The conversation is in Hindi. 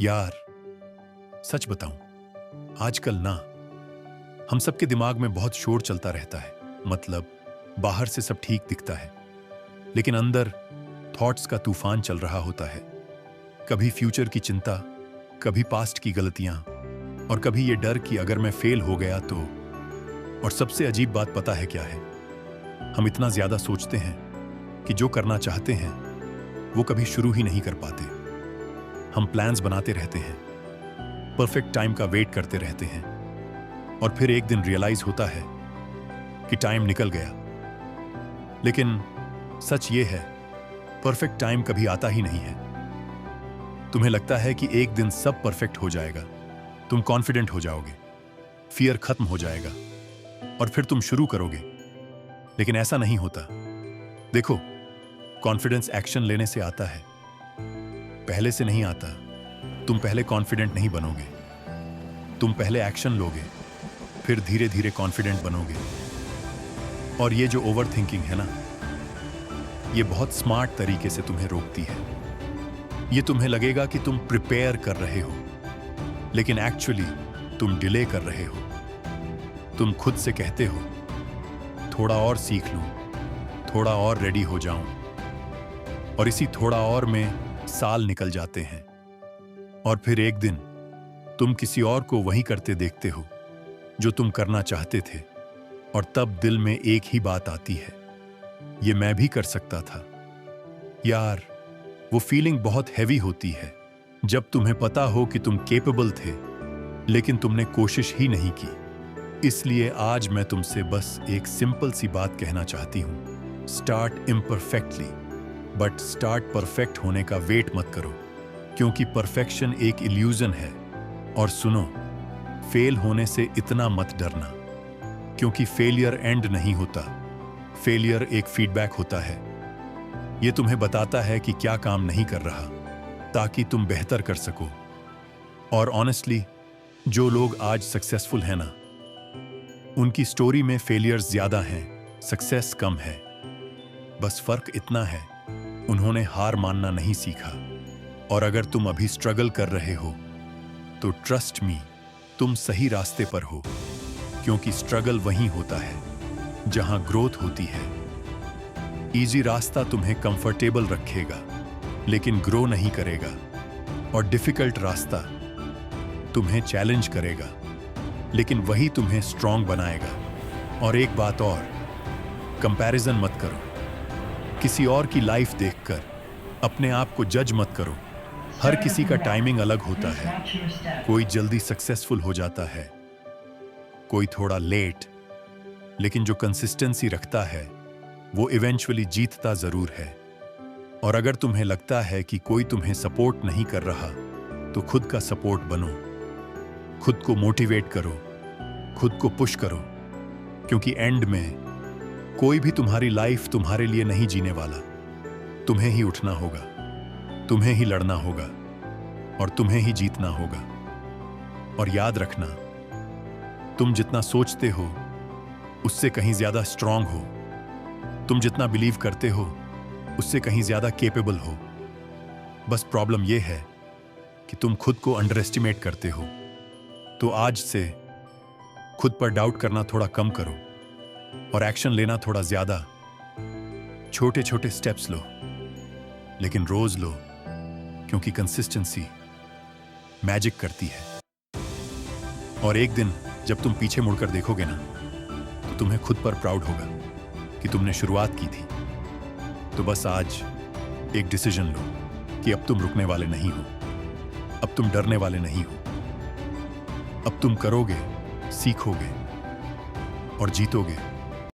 यार, सच बताऊं, आजकल ना हम सबके दिमाग में बहुत शोर चलता रहता है। मतलब बाहर से सब ठीक दिखता है, लेकिन अंदर थॉट्स का तूफान चल रहा होता है। कभी फ्यूचर की चिंता, कभी पास्ट की गलतियां, और कभी ये डर कि अगर मैं फेल हो गया तो। और सबसे अजीब बात पता है क्या है? हम इतना ज्यादा सोचते हैं कि जो करना चाहते हैं वो कभी शुरू ही नहीं कर पाते। हम प्लान्स बनाते रहते हैं, परफेक्ट टाइम का वेट करते रहते हैं, और फिर एक दिन रियलाइज होता है कि टाइम निकल गया। लेकिन सच ये है, परफेक्ट टाइम कभी आता ही नहीं है। तुम्हें लगता है कि एक दिन सब परफेक्ट हो जाएगा, तुम कॉन्फिडेंट हो जाओगे, फियर खत्म हो जाएगा और फिर तुम शुरू करोगे। लेकिन ऐसा नहीं होता। देखो, कॉन्फिडेंस एक्शन लेने से आता है, पहले से नहीं आता। तुम पहले कॉन्फिडेंट नहीं बनोगे, तुम पहले एक्शन लोगे, फिर धीरे धीरे कॉन्फिडेंट बनोगे। और ये जो ओवर थिंकिंग है ना, ये बहुत स्मार्ट तरीके से तुम्हें रोकती है। ये तुम्हें लगेगा कि तुम प्रिपेयर कर रहे हो, लेकिन एक्चुअली तुम डिले कर रहे हो। तुम खुद से कहते हो, थोड़ा और सीख लूं, थोड़ा और रेडी हो जाऊं, और इसी थोड़ा और में साल निकल जाते हैं। और फिर एक दिन तुम किसी और को वही करते देखते हो जो तुम करना चाहते थे, और तब दिल में एक ही बात आती है, ये मैं भी कर सकता था। यार, वो फीलिंग बहुत हैवी होती है जब तुम्हें पता हो कि तुम केपेबल थे, लेकिन तुमने कोशिश ही नहीं की। इसलिए आज मैं तुमसे बस एक सिंपल सी बात कहना चाहती हूं। Start imperfectly, but start perfect होने का वेट मत करो, क्योंकि परफेक्शन एक इल्यूजन है। और सुनो, फेल होने से इतना मत डरना, क्योंकि फेलियर एंड नहीं होता। फेलियर एक फीडबैक होता है। ये तुम्हें बताता है कि क्या काम नहीं कर रहा, ताकि तुम बेहतर कर सको। और ऑनेस्टली, जो लोग आज सक्सेसफुल हैं ना, उनकी स्टोरी में फेलियर्स ज्यादा हैं, सक्सेस कम है। बस फर्क इतना है, उन्होंने हार मानना नहीं सीखा। और अगर तुम अभी स्ट्रगल कर रहे हो, तो ट्रस्ट मी, तुम सही रास्ते पर हो, क्योंकि स्ट्रगल वहीं होता है जहां ग्रोथ होती है। इजी रास्ता तुम्हें कंफर्टेबल रखेगा, लेकिन ग्रो नहीं करेगा। और डिफिकल्ट रास्ता तुम्हें चैलेंज करेगा, लेकिन वही तुम्हें स्ट्रांग बनाएगा। और एक बात और, कंपैरिजन मत करो। किसी और की लाइफ देखकर अपने आप को जज मत करो। हर किसी का टाइमिंग अलग होता है। कोई जल्दी सक्सेसफुल हो जाता है, कोई थोड़ा लेट, लेकिन जो कंसिस्टेंसी रखता है वो इवेंचुअली जीतता जरूर है। और अगर तुम्हें लगता है कि कोई तुम्हें सपोर्ट नहीं कर रहा, तो खुद का सपोर्ट बनो। खुद को मोटिवेट करो, खुद को पुश करो, क्योंकि एंड में कोई भी तुम्हारी लाइफ तुम्हारे लिए नहीं जीने वाला। तुम्हें ही उठना होगा, तुम्हें ही लड़ना होगा, और तुम्हें ही जीतना होगा। और याद रखना, तुम जितना सोचते हो उससे कहीं ज्यादा स्ट्रांग हो। तुम जितना बिलीव करते हो उससे कहीं ज्यादा केपेबल हो। बस प्रॉब्लम यह है कि तुम खुद को अंडर एस्टिमेट करते हो। तो आज से खुद पर डाउट करना थोड़ा कम करो, और एक्शन लेना थोड़ा ज्यादा। छोटे छोटे स्टेप्स लो, लेकिन रोज लो, क्योंकि कंसिस्टेंसी मैजिक करती है। और एक दिन जब तुम पीछे मुड़कर देखोगे ना, तो तुम्हें खुद पर प्राउड होगा कि तुमने शुरुआत की थी। तो बस आज एक डिसीजन लो कि अब तुम रुकने वाले नहीं हो, अब तुम डरने वाले नहीं हो। अब तुम करोगे, सीखोगे और जीतोगे।